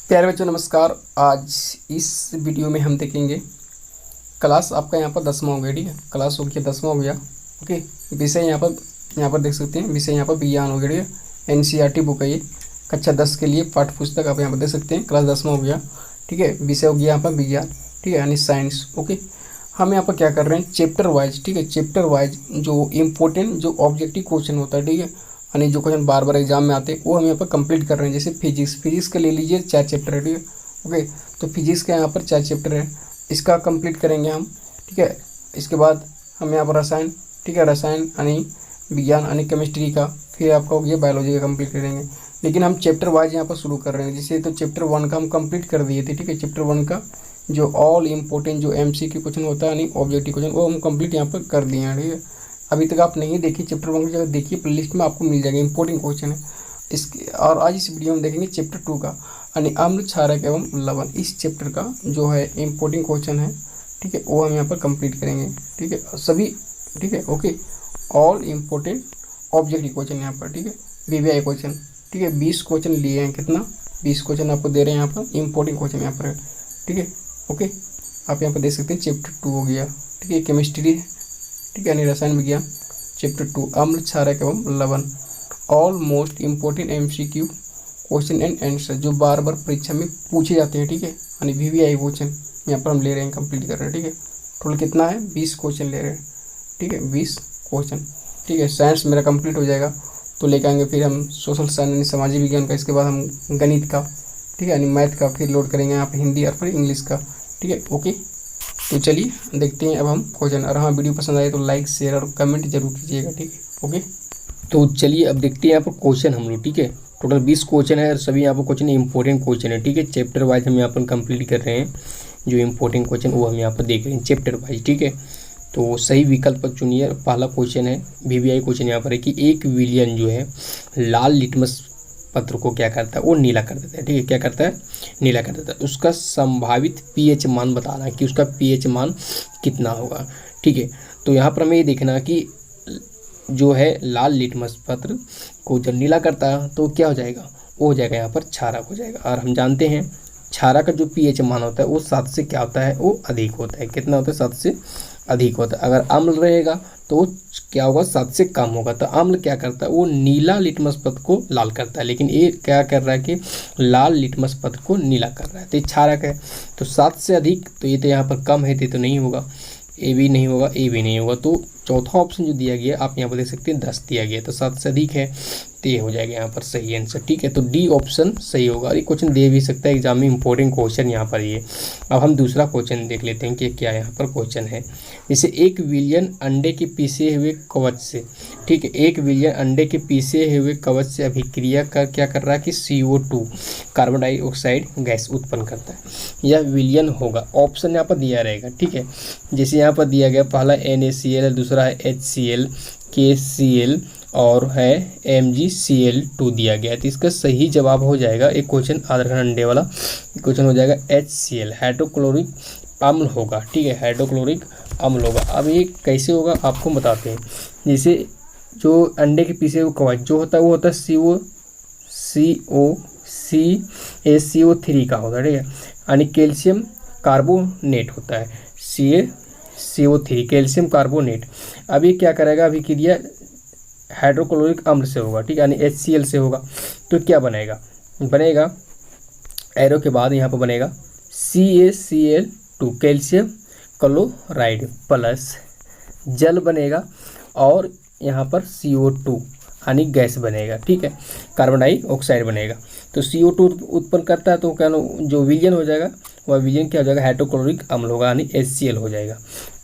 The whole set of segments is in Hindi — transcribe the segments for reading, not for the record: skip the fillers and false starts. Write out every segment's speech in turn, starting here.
प्यारे बच्चों नमस्कार। आज इस वीडियो में हम देखेंगे क्लास आपका यहाँ पर 10वां हो गया। ठीक है, क्लास हो गया 10वां हो गया। ओके, विषय यहाँ पर देख सकते हैं। विषय यहाँ पर विज्ञान हो गया। ठीक है, एनसीईआरटी बुक है ये, कक्षा 10 के लिए पाठ्य पुस्तक आप यहाँ पर देख सकते हैं। क्लास 10वां हो गया। ठीक है, विषय हो गया यहाँ पर विज्ञान। ठीक है, यानी साइंस। ओके, हम यहाँ पर क्या कर रहे हैं, चैप्टर वाइज। ठीक है, चैप्टर वाइज जो इम्पोर्टेंट जो ऑब्जेक्टिव क्वेश्चन होता है, ठीक है, यानी जो क्वेश्चन बार बार एग्जाम में आते हैं, वो हम यहाँ पर कंप्लीट कर रहे हैं। जैसे फिजिक्स का ले लीजिए, 4 चैप्टर है। ठीक है, ओके, तो फिजिक्स का यहाँ पर 4 चैप्टर है, इसका कंप्लीट करेंगे हम। ठीक है, इसके बाद हम यहाँ पर रसायन, ठीक है, रसायन यानी विज्ञान यानी केमिस्ट्री का, फिर आपका हो गया बायोलॉजी का कंप्लीट करेंगे। लेकिन हम चैप्टर वाइज यहाँ पर शुरू कर रहे हैं। जैसे तो चैप्टर 1 का हम कंप्लीट कर दिए थे। ठीक है, चैप्टर 1 का जो ऑल इम्पोर्टेंट जो एमसीक्यू क्वेश्चन होता है यानी ऑब्जेक्टिव क्वेश्चन, वो हम कंप्लीट यहाँ पर कर दिए हैं। ठीक है, अभी तक आप नहीं देखिए चैप्टर 1 की जगह देखिए, प्लेलिस्ट में आपको मिल जाएगा, इंपॉर्टेंट क्वेश्चन है इसके। और आज इस वीडियो में देखेंगे चैप्टर 2 का यानी अम्ल क्षारक एवं लवण। इस चैप्टर का जो है इम्पोर्टेंट क्वेश्चन है, ठीक है, वो हम यहाँ पर कंप्लीट करेंगे। ठीक है, सभी, ठीक है, okay, all important objective question यहाँ पर। ठीक है, वीवीआई क्वेश्चन। ठीक है, 20 क्वेश्चन लिए हैं। कितना? 20 क्वेश्चन आपको दे रहे हैं यहाँ पर, इम्पोर्टेंट क्वेश्चन यहाँ पर है। ठीक है, ओके, आप यहाँ पर देख सकते हैं चैप्टर 2 हो गया। ठीक है, केमिस्ट्री, ठीक है, यानी रसायन विज्ञान। चैप्टर 2 अम्ल क्षारक एवं लवण, all most important MCQ question and answer, जो बार बार परीक्षा में पूछे जाते हैं। ठीक है, यानी वीवीआई क्वेश्चन यहाँ पर हम ले रहे हैं, कंप्लीट कर रहे हैं। ठीक है, टोटल कितना है? 20 क्वेश्चन ले रहे हैं। ठीक है, 20 क्वेश्चन। ठीक है, साइंस मेरा कंप्लीट हो जाएगा तो लेकर आएंगे फिर हम सोशल साइंस यानी सामाजिक विज्ञान का, इसके बाद हम गणित का, ठीक है, यानी मैथ का फिर लोड करेंगे यहाँ पर, हिंदी और फिर इंग्लिश का। ठीक है, ओके, तो चलिए देखते हैं अब हम क्वेश्चन। और हाँ, वीडियो पसंद आए तो लाइक शेयर और कमेंट जरूर कीजिएगा। ठीक है, ओके, तो चलिए अब देखते हैं यहाँ पर क्वेश्चन हम लोग। ठीक है, टोटल 20 क्वेश्चन है और सभी यहाँ पर क्वेश्चन इंपॉर्टेंट क्वेश्चन है। ठीक है, चैप्टर वाइज हम यहाँ पर कंप्लीट कर रहे हैं। जो इंपॉर्टेंट क्वेश्चन वो हम यहाँ पर देख रहे हैं चैप्टर वाइज। ठीक है, तो सही विकल्प चुनिए। पहला क्वेश्चन है, वीवीआई क्वेश्चन यहाँ पर है कि एक विलियन जो है लाल लिटमस पत्र को क्या करता है, वो नीला कर देता है। ठीक है, क्या करता है? नीला कर देता है। उसका संभावित पीएच मान बताना है कि उसका पीएच मान कितना होगा। ठीक है, तो यहाँ पर हमें ये देखना कि जो है लाल लिटमस पत्र को जब नीला करता है तो क्या हो जाएगा? वो हो जाएगा यहाँ पर क्षारक हो जाएगा। और हम जानते हैं क्षारक का जो पीएच मान होता है वो 7 से क्या होता है? वो अधिक होता है। कितना होता है? 7 से अधिक होता है। अगर अम्ल रहेगा तो वो क्या होगा? 7 से कम होगा। तो अम्ल क्या करता है? वो नीला लिटमस पत्र को लाल करता है, लेकिन ये क्या कर रहा है कि लाल लिटमस पत्र को नीला कर रहा है। तो ये क्षारक है। तो 7 से अधिक, तो ये तो यहाँ पर कम है, तो नहीं होगा। ए भी नहीं होगा, ए भी नहीं होगा। तो चौथा ऑप्शन जो दिया गया आप यहाँ पर देख सकते हैं 10 दिया गया, तो 7 से अधिक है, तो ये हो जाएगा यहाँ पर सही आंसर। ठीक है, तो डी ऑप्शन सही होगा। और ये क्वेश्चन दे भी सकता है एग्जाम में, इंपॉर्टेंट क्वेश्चन यहाँ पर ये। अब हम दूसरा क्वेश्चन देख लेते हैं कि क्या यहाँ पर क्वेश्चन है। जैसे 1 बिलियन अंडे के पीसे हुए कवच से, ठीक है, 1 बिलियन अंडे के पीसे हुए कवच से अभिक्रिया कर क्या कर रहा है कि CO2 कार्बन डाइऑक्साइड गैस उत्पन्न करता है। यह विलियन होगा। ऑप्शन यहाँ पर दिया रहेगा। ठीक है, जैसे यहाँ पर दिया गया, पहला NaCl, दूसरा है HCl, KCl और है MgCl2 दिया गया। तो इसका सही जवाब हो जाएगा, एक क्वेश्चन आधा घंटा अंडे वाला क्वेश्चन हो जाएगा HCl, हाइड्रोक्लोरिक अम्ल होगा। ठीक है, हाइड्रोक्लोरिक अम्ल होगा। अब ये कैसे होगा आपको बताते हैं। जैसे जो अंडे के पीछे वो कवच जो होता है वो होता है CaCO3 का होता है। ठीक है, यानी कैल्शियम कार्बोनेट होता है, CO3 कैल्शियम कार्बोनेट। अब ये क्या करेगा? अभिक्रिया हाइड्रोक्लोरिक अम्ल से होगा। ठीक है, यानी HCl से होगा। तो क्या बनेगा? बनेगा एरो के बाद यहाँ पर बनेगा CaCl2 कैल्शियम क्लोराइड प्लस जल बनेगा और यहाँ पर CO2 यानी गैस बनेगा। ठीक है, कार्बन डाइऑक्साइड बनेगा। तो CO2 उत्पन्न करता है, तो क्या जो विलियन हो जाएगा वह विलियन क्या हो जाएगा? हाइड्रोक्लोरिक अम्ल होगा, यानी HCl हो जाएगा।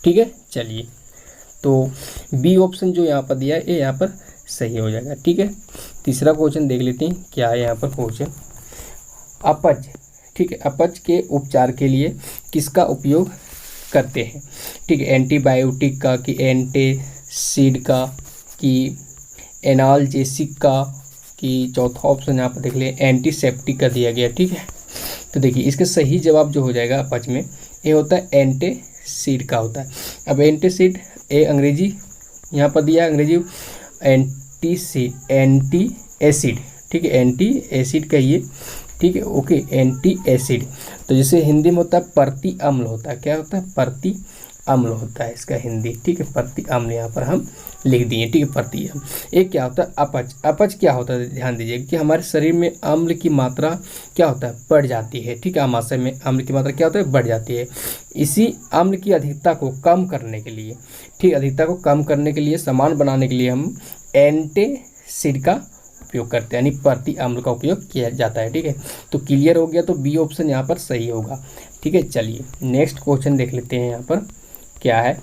ठीक है, चलिए, तो बी ऑप्शन जो यहाँ पर दिया है ये यहाँ पर सही हो जाएगा। ठीक है, तीसरा क्वेश्चन देख लेते हैं क्या है यहाँ पर क्वेश्चन। अपच, ठीक है, अपच के उपचार के लिए किसका उपयोग करते हैं? ठीक है, एंटीबायोटिक का कि एंटासिड का कि एनाल्जेसिक का कि चौथा ऑप्शन यहाँ पर देख लें एंटीसेप्टिक का दिया गया। ठीक है, तो देखिए इसका सही जवाब जो हो जाएगा अपच में ये होता है एंटासिड का होता है। अब एंटासिड ए अंग्रेजी यहाँ पर दिया है, अंग्रेजी एंटी एसिड। ठीक है, एंटी एसिड कहिए ठीक है, ओके, एंटी एसिड। तो जैसे हिंदी में होता है प्रति अम्ल होता है, क्या होता है, प्रति अम्ल होता है इसका हिंदी, ठीक है, प्रति अम्ल यहाँ पर हम लिख दिए, ठीक है, प्रति अम्ल। एक क्या होता है अपच। अपच क्या होता है, ध्यान दीजिए कि हमारे शरीर में अम्ल की मात्रा क्या होता है, बढ़ जाती है, ठीक है, आमाशय में अम्ल की मात्रा क्या होता है, बढ़ जाती है। इसी अम्ल की अधिकता को कम करने के लिए, ठीक, अधिकता को कम करने के लिए, समान बनाने के लिए हम एंटासिड का उपयोग करते हैं, यानी प्रति अम्ल का उपयोग किया जाता है, ठीक है। तो क्लियर हो गया, तो बी ऑप्शन यहाँ पर सही होगा, ठीक है। चलिए नेक्स्ट क्वेश्चन देख लेते हैं यहाँ पर क्या है।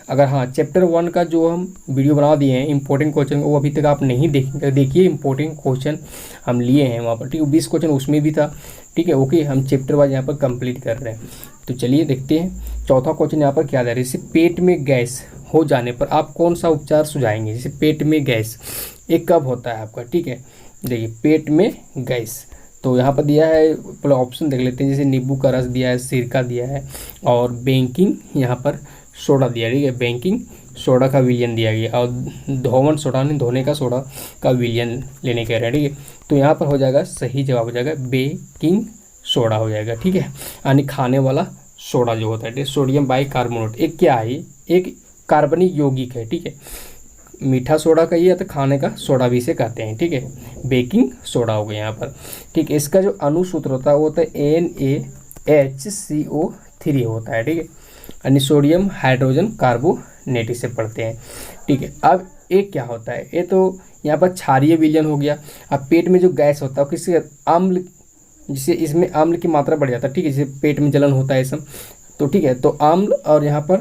अगर हाँ, चैप्टर 1 का जो हम वीडियो बना दिए हैं इंपॉर्टेंट क्वेश्चन, वो अभी तक आप नहीं देखेंगे, देखिए इंपॉर्टेंट क्वेश्चन हम लिए हैं वहाँ पर, ठीक है, 20 क्वेश्चन उसमें भी था, ठीक है, ओके। हम चैप्टर वाइज यहाँ पर कंप्लीट कर रहे हैं। तो चलिए देखते हैं चौथा क्वेश्चन यहाँ पर क्या दे रहा है। जैसे पेट में गैस हो जाने पर आप कौन सा उपचार सुझाएंगे। जैसे पेट में गैस एक कब होता है आपका, ठीक है, देखिए पेट में गैस, तो यहाँ पर दिया है, पहले ऑप्शन देख लेते हैं। जैसे नींबू का रस दिया है, सिरका दिया है, और बेकिंग यहाँ पर सोडा दिया है, ठीक है, बेकिंग सोडा का विलयन दिया गया, और धोवन सोडा नहीं, धोने का सोडा का विलयन लेने कह रहे हैं, ठीक है। तो यहाँ पर हो जाएगा, सही जवाब हो जाएगा बेकिंग सोडा हो जाएगा, ठीक है, यानी खाने वाला सोडा जो होता है, सोडियम बाइकार्बोनेट। एक क्या है, एक कार्बनिक यौगिक है, ठीक है, मीठा सोडा का ये, तो खाने का सोडा भी इसे कहते हैं, ठीक है, बेकिंग सोडा हो गया यहाँ पर, ठीक है। इसका जो अणुसूत्र होता है वो होता है NaHCO3 होता है, ठीक है, यानी सोडियम हाइड्रोजन कार्बोनेट इसे पढ़ते हैं, ठीक है। अब एक क्या होता है, ये तो यहाँ पर क्षारीय विलयन हो गया। अब पेट में जो गैस होता है किसी अम्ल, जिससे इसमें अम्ल की मात्रा बढ़ जाता है, ठीक है, जैसे पेट में जलन होता है सब, तो ठीक है, तो अम्ल और यहाँ पर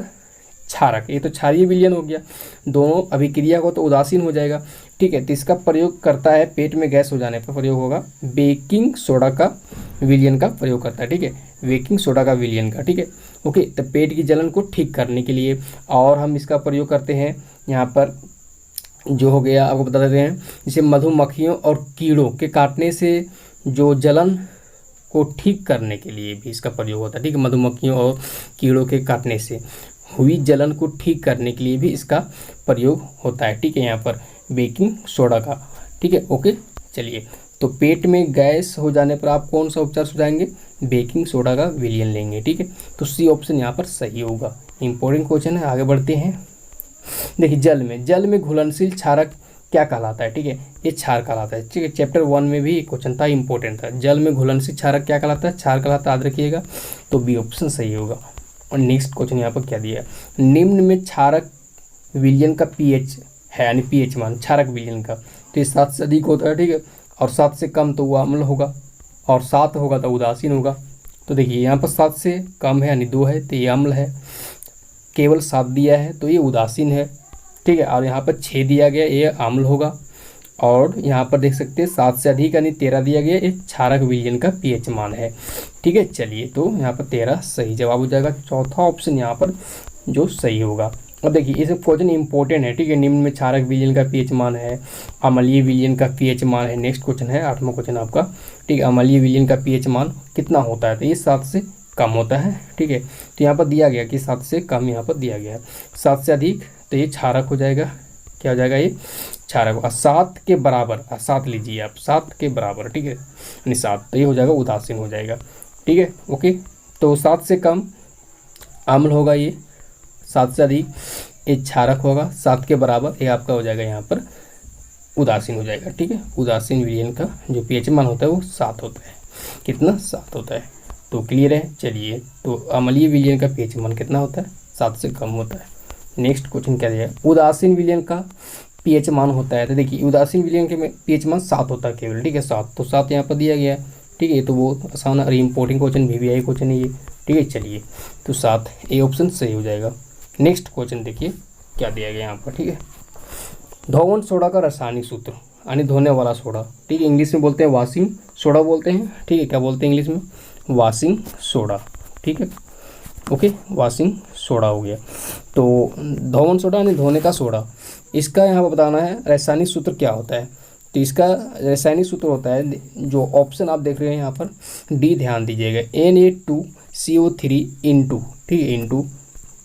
क्षारक, ये तो क्षारीय विलयन हो गया, दोनों अभिक्रिया को तो उदासीन हो जाएगा, ठीक है। तो इसका प्रयोग करता है, पेट में गैस हो जाने पर प्रयोग होगा बेकिंग सोडा का विलयन का प्रयोग करता है, ठीक है, बेकिंग सोडा का विलयन का, ठीक है, ओके। तो पेट की जलन को ठीक करने के लिए, और हम इसका प्रयोग करते हैं यहाँ पर, जो हो गया आपको बता देते हैं, जैसे मधुमक्खियों और कीड़ों के काटने से जो जलन को ठीक करने के लिए भी इसका प्रयोग होता है, ठीक है, मधुमक्खियों और कीड़ों के काटने से हुई जलन को ठीक करने के लिए भी इसका प्रयोग होता है, ठीक है, यहाँ पर बेकिंग सोडा का, ठीक है, ओके। चलिए, तो पेट में गैस हो जाने पर आप कौन सा उपचार सुझाएंगे, बेकिंग सोडा का विलयन लेंगे, ठीक है। तो सी ऑप्शन यहाँ पर सही होगा। इंपॉर्टेंट क्वेश्चन है, आगे बढ़ते हैं। देखिए जल में घुलनशील क्षारक क्या कहलाता है, ठीक है, ये क्षार कहलाता है, ठीक है। चैप्टर 1 में भी एक क्वेश्चन था, इंपॉर्टेंट था, जल में घुलनशील क्षारक क्या कहलाता है, क्षार कहलाता है, याद रखिएगा। तो बी ऑप्शन सही होगा। और नेक्स्ट क्वेश्चन यहाँ पर क्या दिया है, निम्न में क्षारक विलयन का पीएच है, यानी पीएच मान क्षारक विलयन का, तो ये 7 से अधिक होता है, ठीक है, और 7 से कम तो वो अम्ल होगा, और 7 होगा तो उदासीन होगा। तो देखिए यहाँ पर 7 से कम है यानी 2 है, तो ये अम्ल है, केवल 7 दिया है तो ये उदासीन है, ठीक है, और यहाँ पर 6 दिया गया, ये अम्ल होगा, और यहाँ पर देख सकते हैं 7 से अधिक यानी 13 दिया गया, एक क्षारक विलयन का पीएच मान है, ठीक है। चलिए, तो यहाँ पर 13 सही जवाब हो जाएगा, चौथा ऑप्शन यहाँ पर जो सही होगा। अब देखिए इस क्वेश्चन इंपॉर्टेंट है, ठीक है, निम्न में क्षारक विलयन का पीएच मान है, अम्लीय विलयन का पीएच मान है। नेक्स्ट क्वेश्चन है 8वां क्वेश्चन आपका, ठीक है, अम्लीय विलयन का पीएच मान कितना होता है, तो ये 7 से कम होता है, ठीक है। तो यहाँ पर दिया गया कि 7 से कम यहाँ पर दिया गया है, 7 से अधिक तो ये क्षारक हो जाएगा, क्या हो जाएगा, ये क्षारक होगा। 7 के बराबर, 7 लीजिए आप, 7 के बराबर, ठीक है, यानी 7, तो ये हो जाएगा उदासीन हो जाएगा, ठीक है, ओके। तो 7 से कम अम्ल होगा, ये 7 से अधिक ये क्षारक होगा, 7 के बराबर ये आपका हो जाएगा यहाँ पर उदासीन हो जाएगा, ठीक है। उदासीन विलयन का जो पीएच मान होता है वो 7 होता है, कितना, 7 होता है। तो क्लियर है। चलिए, तो अम्लीय विलयन का पीएच मान कितना होता है, 7 से कम होता है। नेक्स्ट क्वेश्चन क्या दिया है, उदासीन विलयन का पीएच मान होता है, तो देखिए उदासीन विलयन के पीएच मान 7 होता है केवल, ठीक है, 7, तो 7 यहाँ पर दिया गया है, ठीक है, तो वो आसान और इम्पोर्टेंट क्वेश्चन VVI क्वेश्चन है ये, ठीक है। चलिए, तो 7 ए ऑप्शन सही हो जाएगा। नेक्स्ट क्वेश्चन देखिए क्या दिया गया यहाँ पर, ठीक है, धोवन सोडा का रासायनिक सूत्र, यानी धोने वाला सोडा, ठीक है, इंग्लिश में बोलते हैं वॉशिंग सोडा बोलते हैं, ठीक है, क्या बोलते हैं इंग्लिश में, वॉशिंग सोडा, ठीक है, ओके, वॉशिंग सोडा हो गया। तो धोवन सोडा यानी धोने का सोडा, इसका यहाँ पर बताना है रासायनिक सूत्र क्या होता है। तो इसका रासायनिक सूत्र होता है, जो ऑप्शन आप देख रहे हैं यहाँ पर, डी ध्यान दीजिएगा, Na2CO3 इंटू, ठीक है, इंटू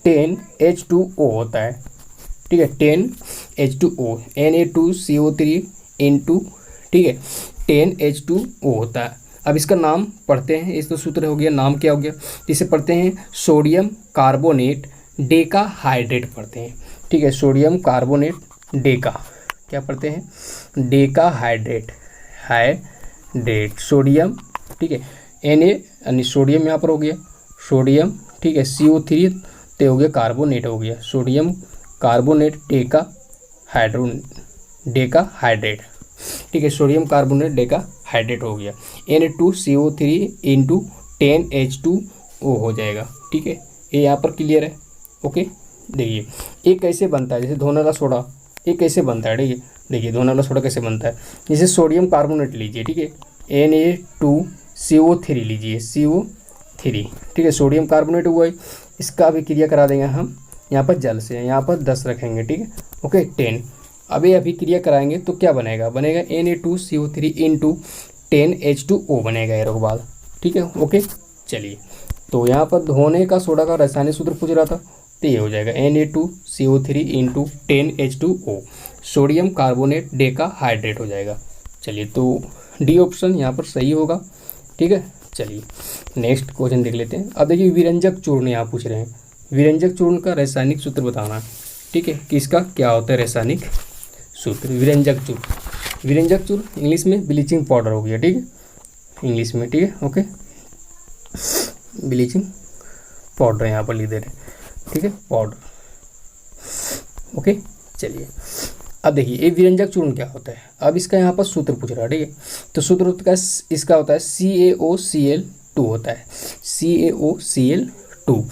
10H2O होता है, ठीक है, 10H2O, Na2CO3 इंटू, ठीक है, 10H2O होता है। अब इसका नाम पढ़ते हैं, इस तो सूत्र हो गया, नाम क्या हो गया, इसे पढ़ते हैं सोडियम कार्बोनेट डेका हाइड्रेट पढ़ते हैं। ठीक है, सोडियम कार्बोनेट डेका क्या पढ़ते हैं, डेका हाइड्रेट, हाइड्रेट सोडियम। ठीक है, Na यानी सोडियम यहाँ पर हो गया सोडियम। ठीक है, CO3 तो हो गया कार्बोनेट हो गया, सोडियम कार्बोनेट डेका हाइड्रेट। ठीक है, सोडियम कार्बोनेट डेका हाइड्रेट हो गया। Na2CO3 इंटू 10H2O हो जाएगा। ठीक है, ये यहाँ पर क्लियर है। ओके, देखिए ये कैसे बनता है, जैसे धोने वाला सोडा ये कैसे बनता है। ठीक है, देखिए धोने वाला सोडा कैसे बनता है, जैसे सोडियम कार्बोनेट लीजिए। ठीक है, Na2CO3 लीजिए, CO3। ठीक है, सोडियम कार्बोनेट हुआ है, इसका भी क्रिया करा देंगे हम यहाँ पर जल से, यहाँ पर 10 रखेंगे। ठीक है, ओके 10। अब ये अभी क्रिया कराएंगे तो क्या बनेगा, बनेगा Na2CO3 इंटू 10H2O बनेगा एरो बाद। ठीक है, ओके चलिए, तो यहाँ पर धोने का सोडा का रासायनिक सूत्र पूछ रहा था, तो ये हो जाएगा Na2CO3 into 10H2O, sodium carbonate Deka hydrate हो जाएगा। चलिए, तो डी ऑप्शन यहाँ पर सही होगा। ठीक है, चलिए नेक्स्ट क्वेश्चन देख लेते हैं। अब देखिए विरंजक चूर्ण यहाँ पूछ रहे हैं, विरंजक चूर्ण का रासायनिक सूत्र बताना। ठीक है, किसका क्या होता है रासायनिक सूत्र, विरंजक चूर्ण। विरंजक चूर्ण इंग्लिश में ब्लीचिंग पाउडर हो गया। ठीक है, इंग्लिश में। ठीक है, ओके ब्लीचिंग पाउडर यहाँ पर लिख दे रहे हैं। ठीक है, पाउडर। ओके चलिए, अब देखिए ये विरंजक चूर्ण क्या होता है। अब इसका यहाँ पर सूत्र पूछ रहा है। ठीक है, तो सूत्र इसका होता है CaOCl2 होता है, CaOCl2।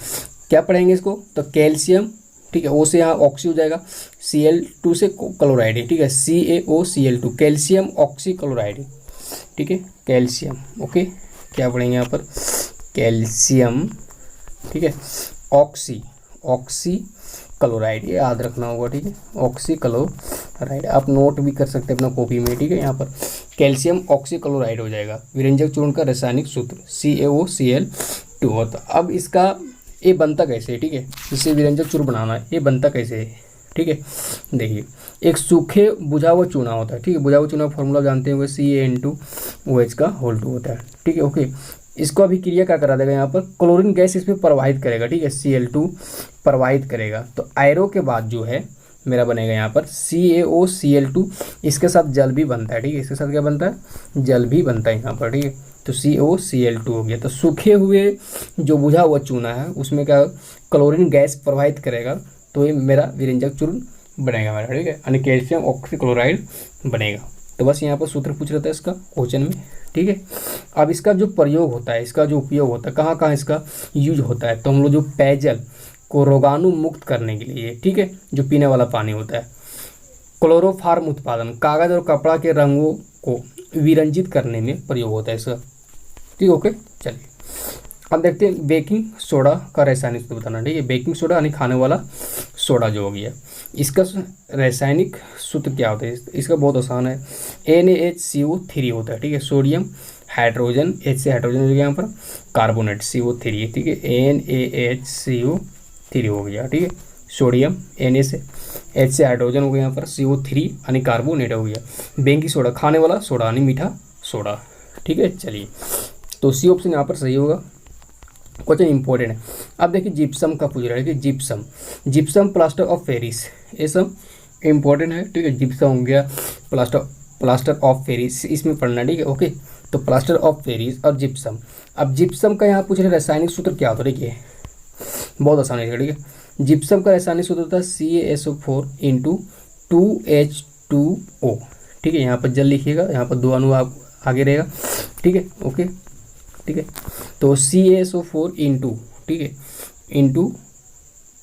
क्या पढ़ेंगे इसको, तो कैल्शियम। ठीक है, O से यहाँ ऑक्सी हो जाएगा, Cl2 से क्लोराइड है। ठीक है, CaOCl2 कैल्शियम ऑक्सी क्लोराइड। ठीक है, कैल्शियम। ओके, क्या पढ़ेंगे यहाँ पर, कैल्शियम। ठीक है, ऑक्सी क्लोराइड, ये याद रखना होगा। ठीक है, ऑक्सी क्लोराइड आप नोट भी कर सकते हैं अपना कॉपी में। ठीक है, यहाँ पर कैल्शियम ऑक्सी क्लोराइड हो जाएगा विरंजक चूर्ण का रासायनिक सूत्र CaOCl2 होता। अब इसका ये बनता कैसे है। ठीक है, जिससे विरंजक चूर्ण बनाना है, ये बनता कैसे है। ठीक है, देखिए एक सूखे बुझा हुआ चूना होता है। ठीक है, बुझा हुआ चूना फॉर्मूला जानते हैं, CaN2OH का होल 2 होता है। ठीक है, ओके इसको अभी क्रिया क्या करा देगा, यहाँ पर क्लोरीन गैस इसमें प्रवाहित करेगा। ठीक है, Cl2 प्रवाहित करेगा, तो आयरो के बाद जो है मेरा बनेगा यहाँ पर CaOCl2, इसके साथ जल भी बनता है। ठीक है, इसके साथ क्या बनता है, जल भी बनता है यहाँ पर। ठीक है, तो CaOCl2 हो गया। तो सूखे हुए जो बुझा हुआ चूना है उसमें क्या क्लोरीन गैस प्रवाहित करेगा, तो ये मेरा विरंजक चूर्ण बनेगा मेरा। ठीक है, यानी कैल्शियम ऑक्सी क्लोराइड बनेगा। तो बस यहाँ पर सूत्र पूछ रहा था इसका क्वेश्चन में। ठीक है, अब इसका जो प्रयोग होता है, इसका जो उपयोग होता है, कहाँ कहाँ इसका यूज होता है, तो हम लोग जो पेयजल को रोगाणु मुक्त करने के लिए, ठीक है, जो पीने वाला पानी होता है, क्लोरोफार्म उत्पादन, कागज और कपड़ा के रंगों को विरंजित करने में प्रयोग होता है इसका। ठीक, ओके चलिए अब देखते हैं बेकिंग सोडा का रासायनिक सूत्र बताना। ठीक है, बेकिंग सोडा यानी खाने वाला सोडा जो हो गया, इसका रासायनिक सूत्र क्या होता है, इसका बहुत आसान है, NaHCO3 होता है। ठीक है, सोडियम हाइड्रोजन, H से हाइड्रोजन हो गया यहाँ पर, कार्बोनेट CO3। ठीक है, NaHCO3 हो गया। ठीक है, सोडियम Na से, H से हाइड्रोजन हो गया यहाँ पर, CO3 यानी कार्बोनेट हो गया। बेकिंग सोडा खाने वाला सोडा यानी मीठा सोडा। ठीक है, चलिए तो सी ऑप्शन यहाँ पर सही होगा। क्वेश्चन इंपॉर्टेंट है। अब देखिए जिप्सम का पूछ रहा है कि जिप्सम प्लास्टर ऑफ पेरिस, ये सब इंपॉर्टेंट है। ठीक है, जिप्सम हो गया, प्लास्टर ऑफ पेरिस इसमें पढ़ना है। ठीक है, ओके तो प्लास्टर ऑफ पेरिस और जिप्सम। अब जिप्सम का यहाँ पूछ रहे रासायनिक सूत्र क्या होता है, देखिए बहुत आसान है। ठीक है, जिप्सम का रासायनिक सूत्र होता है CaSO4 इंटू 2H2O। ठीक है, यहाँ पर जल लिखिएगा, यहाँ पर 2 अणु आप आगे रहेगा। ठीक है, ओके ठीक है, तो CaSO4 इंटू, ठीक है, इंटू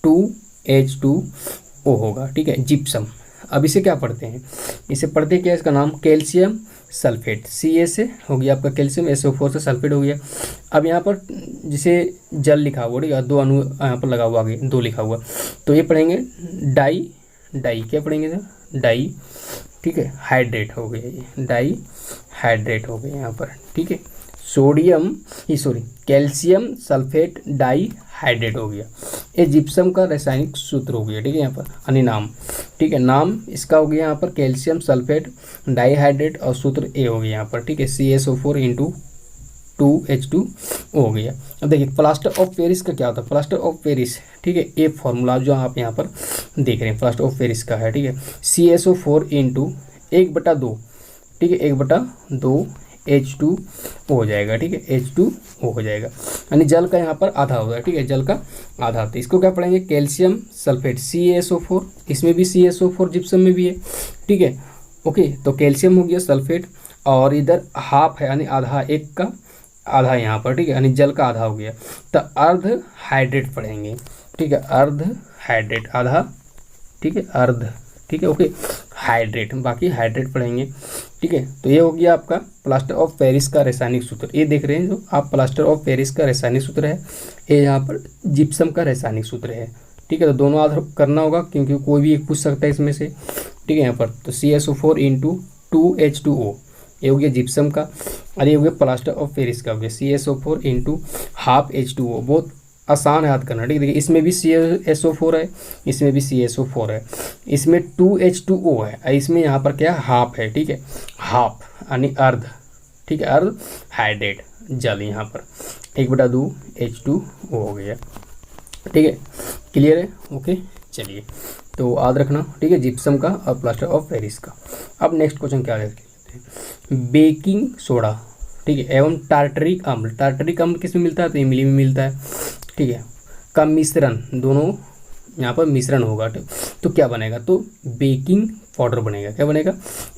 2H2O होगा। ठीक है, जिप्सम। अब इसे क्या पढ़ते हैं, इसे पढ़ते हैं क्या, इसका नाम कैल्शियम सल्फेट, Ca से हो गया आपका कैल्शियम, SO4 से सल्फेट हो गया। अब यहाँ पर जिसे जल लिखा हुआ, ठीक है, 2 अणु यहाँ पर लगा हुआ, आगे 2 लिखा हुआ, तो ये पढ़ेंगे डाई क्या पढ़ेंगे सर, डाई। ठीक है, हाइड्रेट हो गया, ये डाई हाइड्रेट हो गया यहाँ पर। ठीक है, कैल्शियम सल्फेट डाई हाइड्रेट हो गया। ये जिप्सम का रासायनिक सूत्र हो गया। ठीक है, यहाँ पर यानी नाम, ठीक है, नाम इसका हो गया यहाँ पर कैल्शियम सल्फेट डाई हाइड्रेट और सूत्र ए हो गया यहाँ पर। ठीक है, CaSO4 इंटू 2H2O हो गया। अब देखिए प्लास्टर ऑफ पेरिस का क्या होता है, प्लास्टर ऑफ पेरिस, ठीक है, ये फॉर्मूला जो आप यहाँ पर देख रहे हैं प्लास्टर ऑफ पेरिस का है, ठीक है, CaSO4 इंटू 1/2, ठीक है, 1/2 H2O हो जाएगा, ठीक है, H2O हो जाएगा, यानी जल का यहाँ पर आधा होगा, ठीक है, जल का आधा। तो इसको क्या पढ़ेंगे, कैल्शियम सल्फेट CaSO4, इसमें भी CaSO4 जिप्सम में भी है, ठीक है, ओके। तो कैल्शियम हो गया सल्फेट, और इधर हाफ है यानी आधा, एक का आधा यहाँ पर, ठीक है, यानी जल का आधा हो गया। तो अर्ध हाइड्रेट पढ़ेंगे, ठीक है, अर्ध हाइड्रेट आधा, ठीक है, अर्ध, ठीक है, ओके, हाइड्रेट, बाकी हाइड्रेट पढ़ेंगे, ठीक है। तो ये हो गया आपका प्लास्टर ऑफ पेरिस का रासायनिक सूत्र। ये देख रहे हैं जो आप प्लास्टर ऑफ पेरिस का रासायनिक सूत्र है, ये यहाँ पर जिप्सम का रासायनिक सूत्र है, ठीक है। तो दोनों आधार करना होगा क्योंकि कोई भी एक पूछ सकता है इसमें से, ठीक है। यहाँ पर तो CaSO4 इंटू 2H2O, ये हो गया जिप्सम का, और ये हो गया प्लास्टर ऑफ पेरिस का, हो गया CaSO4 इंटू हाफ H2O। बहुत आसान है याद करना, ठीक है। देखिए इसमें भी CaSO4 है, इसमें भी CaSO4 है, इसमें 2H2O है, और इसमें यहाँ पर क्या है, हाफ है, ठीक है, हाफ यानी अर्ध, ठीक है, अर्ध हाइड्रेट जल यहाँ पर 1/2 H2O हो गया, ठीक है, क्लियर है, ओके। चलिए तो याद रखना, ठीक है, जिप्सम का और प्लास्टर ऑफ पेरिस का। अब नेक्स्ट क्वेश्चन क्या लेते हैं, बेकिंग सोडा, ठीक है, एवं टार्टरिक अम्ल, टार्टरिक अम्ल किस में मिलता है, तो इमली में मिलता है, ठीक है, का मिश्रण, दोनों यहाँ पर मिश्रण होगा, तो क्या बनेगा, तो बेकिंग पाउडर बनेगा, क्या बनेगा,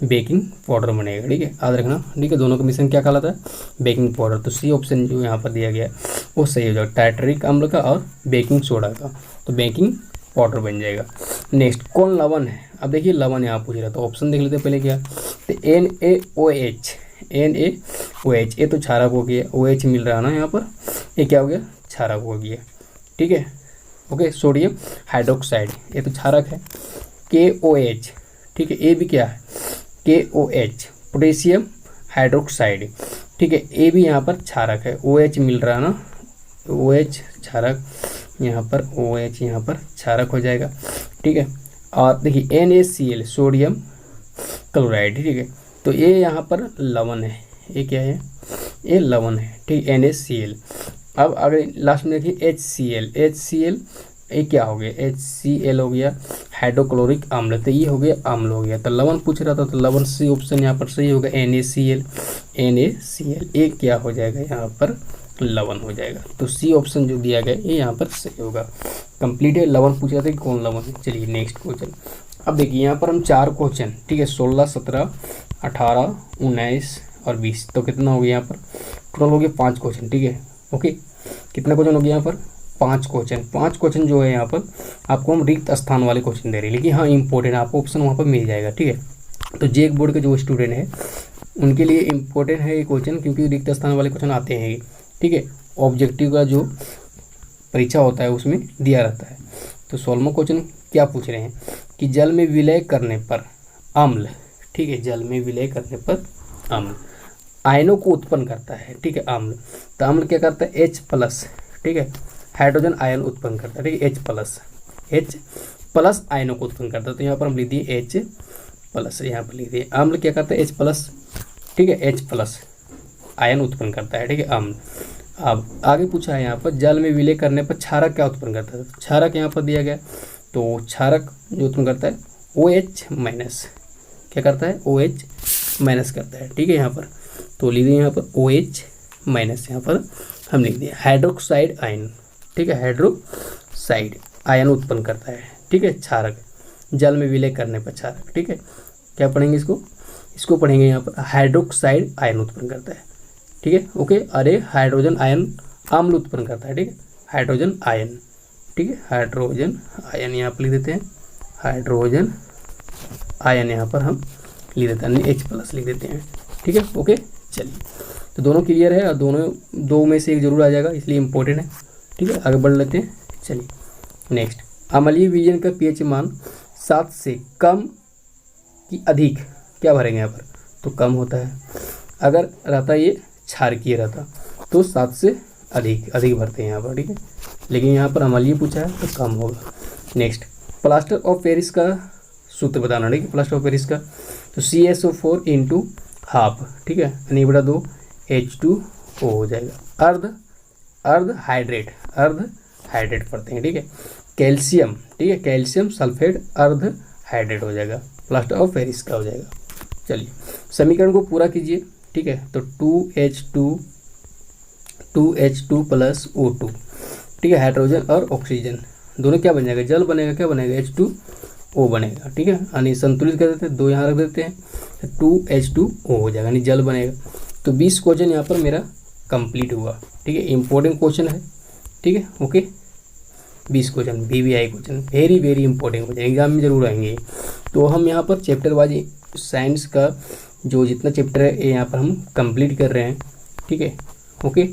बेकिंग पाउडर बनेगा, ठीक है, याद रखना, ठीक है। दोनों का मिश्रण क्या कहलाता है, बेकिंग पाउडर। तो सी ऑप्शन जो यहाँ पर दिया गया है वो सही हो जाएगा, टार्टरिक अम्ल का और बेकिंग सोडा का, तो बेकिंग पाउडर बन जाएगा। नेक्स्ट कौन लवण है, अब देखिए लवण यहाँ पूछ रहा था, ऑप्शन देख लेते हैं पहले क्या, तो NaOH, NaOH, ये तो क्षारक हो गया, OH मिल रहा है ना यहाँ पर, ये क्या हो गया, क्षारक हो गया, ठीक है, ओके। सोडियम हाइड्रोक्साइड, ये तो क्षारक है, KOH, ठीक है, ये भी क्या है, KOH, पोटेशियम हाइड्रोक्साइड, ठीक है, ये भी यहाँ पर क्षारक है, OH मिल रहा है ना, OH क्षारक, यहाँ पर OH यहाँ पर क्षारक हो जाएगा, ठीक है। और देखिए NaCl, सोडियम क्लोराइड, ठीक है, तो ये यहाँ पर लवण है, ये क्या है, ये लवण है, ठीक, NaCl। अब अगर लास्ट में देखिए HCl, ये क्या हो गया, HCl हो गया हाइड्रोक्लोरिक अम्ल, तो ये हो गया अम्ल हो गया, तो लवण पूछ रहा था, तो लवण सी ऑप्शन यहाँ पर सही होगा, NaCl, ये क्या हो जाएगा, यहाँ पर लवण हो जाएगा, तो सी ऑप्शन जो दिया गया ये यहाँ पर सही होगा। कंप्लीट है, लवण पूछ रहा था कि कौन लवण है। चलिए नेक्स्ट क्वेश्चन, अब देखिए यहाँ पर हम 4 क्वेश्चन, ठीक है, 16, 17, 18, 19 और 20, तो कितना हो गया यहाँ पर, टोटल हो गया 5 क्वेश्चन, ठीक है, ओके। कितना क्वेश्चन हो गया यहाँ पर, 5 क्वेश्चन। 5 क्वेश्चन जो है यहाँ पर आपको हम रिक्त स्थान वाले क्वेश्चन दे रहे हैं, लेकिन हाँ इंपॉर्टेंट आपको ऑप्शन वहाँ पर मिल जाएगा, ठीक है। तो जेक बोर्ड के जो स्टूडेंट है उनके लिए इंपॉर्टेंट है ये क्वेश्चन, क्योंकि रिक्त स्थान वाले क्वेश्चन आते हैं, ठीक है, ऑब्जेक्टिव का जो परीक्षा होता है उसमें दिया रहता है। तो 16वां क्वेश्चन क्या पूछ रहे हैं कि जल में विलय करने पर अम्ल, ठीक है, जल में विलय करने पर अम्ल आयनों को उत्पन्न करता है, ठीक है, अम्ल। तो अम्ल क्या करता है, H+, ठीक है, हाइड्रोजन आयन उत्पन्न करता है, ठीक है, H+ आयनों को उत्पन्न करता है। तो यहाँ पर हम लिख दिए H+, यहाँ पर लिख दिए अम्ल क्या करता है, H+, ठीक है, H+ आयन उत्पन्न करता है, ठीक है, अम्ल। अब आगे पूछा है यहाँ पर जल में विलय करने पर क्षारक क्या उत्पन्न करता है, क्षारक यहाँ पर दिया गया, तो क्षारक जो उत्पन्न करता है OH-, क्या करता है, OH- करता है, ठीक है, यहाँ पर तो लिख दिए यहाँ पर OH-, यहाँ पर हम लिख दिए हाइड्रोक्साइड आयन, ठीक है, हाइड्रोक्साइड आयन उत्पन्न करता है, ठीक है, क्षारक जल में विलय करने पर क्षारक, ठीक है। क्या पढ़ेंगे इसको पढ़ेंगे यहाँ पर हाइड्रोक्साइड आयन उत्पन्न करता है, ठीक है, ओके। अरे हाइड्रोजन आयन अम्ल उत्पन्न करता है, ठीक है, हाइड्रोजन आयन, ठीक है, हाइड्रोजन आयन यहाँ पर लिख देते हैं, हाइड्रोजन आयन यहाँ पर हम लिख देते हैं, H+ लिख देते हैं, ठीक है, ओके। चलिए तो दोनों क्लियर है, और दोनों 2 में से एक जरूर आ जाएगा, इसलिए इंपॉर्टेंट है, ठीक है। आगे बढ़ लेते हैं, चलिए नेक्स्ट, अम्लीय विलयन का pH मान 7 से कम कि अधिक क्या भरेंगे यहाँ पर, तो कम होता है। अगर रहता ये क्षारकीय रहता तो 7 से अधिक भरते हैं यहाँ पर, ठीक है, लेकिन यहाँ पर अम्लीय पूछा है तो कम होगा। नेक्स्ट, प्लास्टर ऑफ पेरिस का सूत्र बताना, ठीक है, प्लास्टर ऑफ पेरिस का, तो CaSO4 इंटू हाफ, ठीक है, यानी 2 H2O O हो जाएगा। अर्ध हाइड्रेट पढ़ते हैं, ठीक है। कैल्शियम, ठीक है, कैल्शियम सल्फेट अर्ध हाइड्रेट हो जाएगा, प्लास्टर ऑफ पेरिस का हो जाएगा। चलिए समीकरण को पूरा कीजिए, ठीक है। तो 2H2 प्लस O2, ठीक है, हाइड्रोजन और ऑक्सीजन दोनों क्या बन जाएगा, जल बनेगा, क्या बनेगा, H2O बनेगा, ठीक है। यानी संतुलित कर देते हैं, 2 यहाँ रख देते हैं, 2H2O हो जाएगा, यानी जल बनेगा। तो 20 क्वेश्चन यहाँ पर मेरा कंप्लीट हुआ, ठीक है। इंपॉर्टेंट क्वेश्चन है, ठीक है, okay. 20 question VVI question, very very important question, exam में जरूर आएंगे। तो हम यहाँ पर चैप्टर वाइज साइंस का जो जितना चैप्टर है ये यहाँ पर हम कंप्लीट कर रहे हैं, ठीक है, ओके।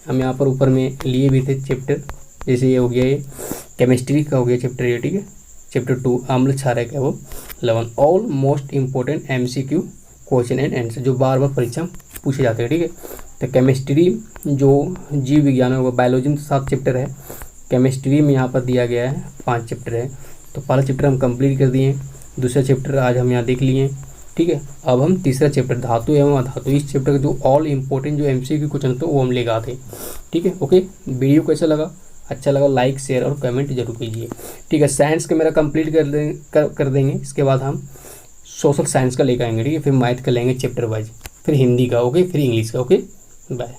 हम यहाँ पर ऊपर में लिए भी थे चैप्टर, जैसे ये हो गया, ये केमिस्ट्री का हो गया चैप्टर ये, ठीक है। चैप्टर 2 अम्ल क्षारक है वो 11, all most important MCQ question and answer जो बार बार परीक्षा में पूछे जाते हैं, ठीक है। तो केमिस्ट्री जो जीव विज्ञान होगा, बायोलॉजी में 7 चैप्टर है, केमिस्ट्री में यहाँ पर दिया गया है 5 चैप्टर है। तो पहला चैप्टर हम कंप्लीट कर दिए, दूसरा चैप्टर आज हम यहाँ देख लिए, ठीक है। अब हम तीसरा चैप्टर धातु एवं अधातु, इस चैप्टर का जो ऑल इंपॉर्टेंट जो MCQ क्वेश्चन होते हैं वो हम लेकर आते हैं, ठीक है, ओके। वीडियो कैसा लगा, अच्छा लगा लाइक शेयर और कमेंट जरूर कीजिए, ठीक है। साइंस का मेरा कंप्लीट कर देंगे, इसके बाद हम सोशल साइंस का लेकर आएंगे, ठीक है। फिर मैथ का लेंगे चैप्टर वाइज, फिर हिंदी का, ओके, फिर इंग्लिश का, ओके। बाय।